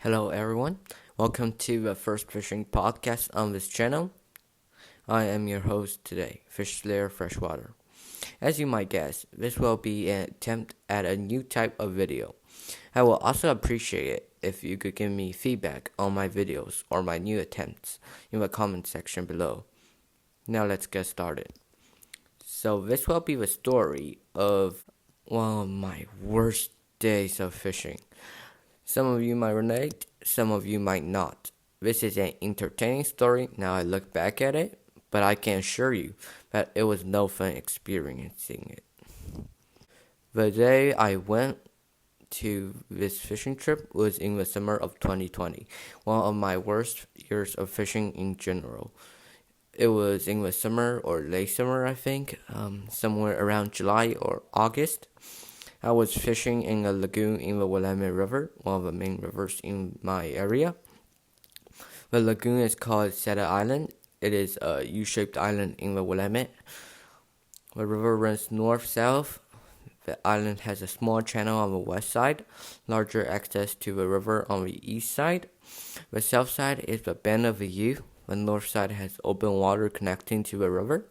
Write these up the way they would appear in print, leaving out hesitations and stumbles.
Hello, everyone. Welcome to the first fishing podcast on this channel. I am your host today, Fish Slayer Freshwater. As you might guess, this will be an attempt at a new type of video. I will also appreciate it if you could give me feedback on my videos or my new attempts in the comment section below. Now let's get started. So this will be the story of one of my worst days of fishing. Some of you might relate, some of you might not. This is an entertaining story now I look back at it, but I can assure you that it was no fun experiencing it. The day I went to this fishing trip was in the summer of 2020, one of my worst years of fishing in general. It was in the summer or late summer, I think, somewhere around July or August. I was fishing in a lagoon in the Willamette River, one of the main rivers in my area. The lagoon is called Seda Island. It is a U-shaped island in the Willamette. The river runs north-south. The island has a small channel on the west side, larger access to the river on the east side. The south side is the Bend of the U. The north side has open water connecting to the river.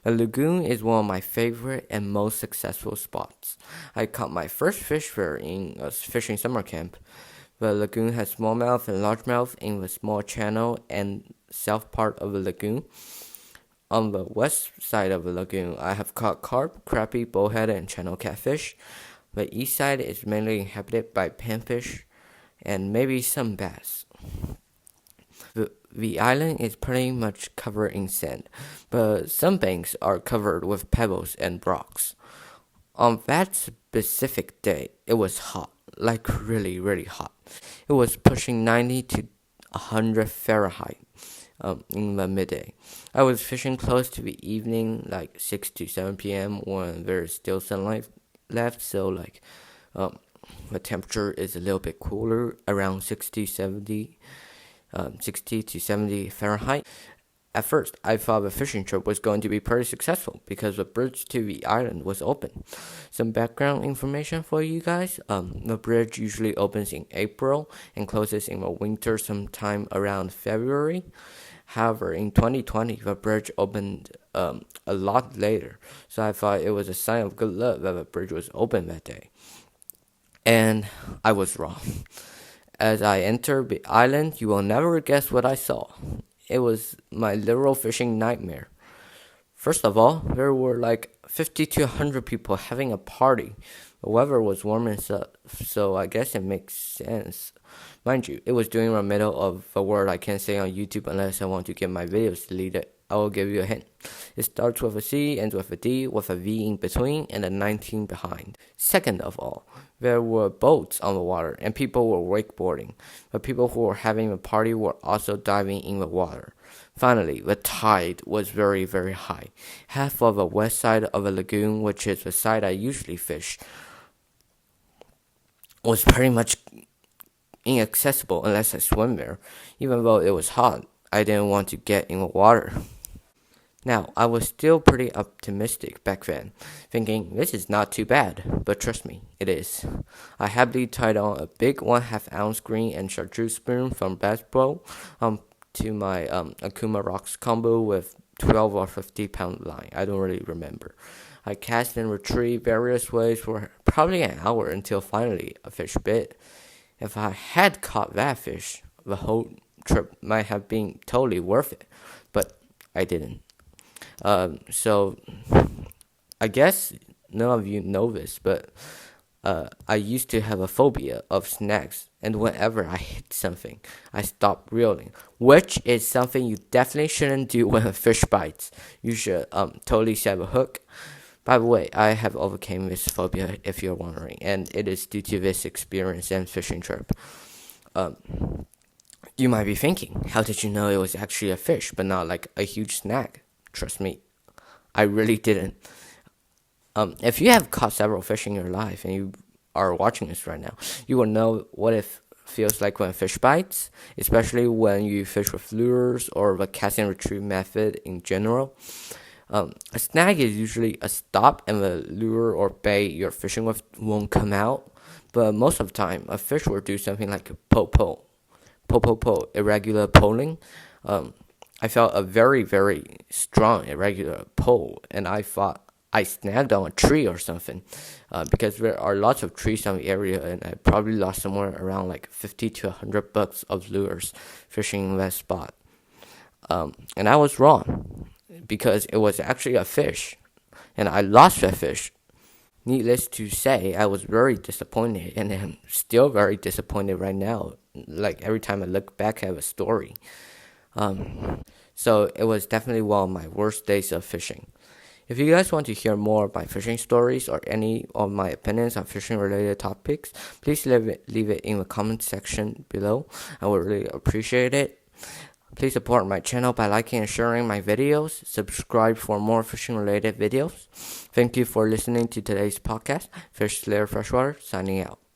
The lagoon is one of my favorite and most successful spots. I caught my first fish there in a fishing summer camp. The lagoon has smallmouth and largemouth in the small channel and south part of the lagoon. On the west side of the lagoon, I have caught carp, crappie, bullhead, and channel catfish. The east side is mainly inhabited by panfish and maybe some bass. The island is pretty much covered in sand, but some banks are covered with pebbles and rocks. On that specific day, it was hot, like really, really hot. It was pushing 90 to 100 Fahrenheit in the midday. I was fishing close to the evening, like 6 to 7 p.m. when there's still sunlight left, so the temperature is a little bit cooler, around 60 to 70 Fahrenheit. At first, I thought the fishing trip was going to be pretty successful because the bridge to the island was open. Some background information for you guys. The bridge usually opens in April and closes in the winter sometime around February. However, in 2020, the bridge opened a lot later, so I thought it was a sign of good luck that the bridge was open that day. And I was wrong. As I entered the island, you will never guess what I saw. It was my literal fishing nightmare. First of all, there were like 50 to 100 people having a party. The weather was warm and stuff, so I guess it makes sense. Mind you, it was during the middle of a word I can't say on YouTube unless I want to get my videos deleted. I will give you a hint. It starts with a C, ends with a D, with a V in between, and a 19 behind. Second of all, there were boats on the water, and people were wakeboarding. The people who were having a party were also diving in the water. Finally, the tide was very, very high. Half of the west side of the lagoon, which is the side I usually fish, was pretty much inaccessible unless I swim there. Even though it was hot, I didn't want to get in the water. Now, I was still pretty optimistic back then, thinking this is not too bad, but trust me, it is. I happily tied on a big 1/2 ounce green and chartreuse spoon from Bass Pro to my Akuma Rocks combo with 12 or 50 pound line. I don't really remember. I cast and retrieved various ways for probably an hour until finally a fish bit. If I had caught that fish, the whole trip might have been totally worth it, but I didn't. So I guess none of you know this, but I used to have a phobia of snakes, and whenever I hit something, I stop reeling, which is something you definitely shouldn't do when a fish bites. You should totally set a hook. By the way, I have overcome this phobia, if you're wondering, and it is due to this experience and fishing trip. You might be thinking, how did you know it was actually a fish, but not like a huge snag? Trust me, I really didn't. If you have caught several fish in your life and you are watching this right now, you will know what it feels like when a fish bites, especially when you fish with lures or the cast and retrieve method in general. A snag is usually a stop and the lure or bait you're fishing with won't come out. But most of the time, a fish will do something like a po, irregular pulling. Um, I felt a very, very strong irregular pull, and I thought I snagged on a tree or something, because there are lots of trees on the area, and I probably lost somewhere around like 50 to $100 of lures fishing that spot. And I was wrong because it was actually a fish, and I lost that fish. Needless to say, I was very disappointed, and I'm still very disappointed right now. Like every time I look back at the story, so it was definitely one of my worst days of fishing. If you guys want to hear more of my fishing stories or any of my opinions on fishing related topics, please leave it in the comment section below. I would really appreciate it. Please support my channel by liking and sharing my videos. Subscribe for more fishing related videos. Thank you for listening to today's podcast. Fish Slayer Freshwater signing out.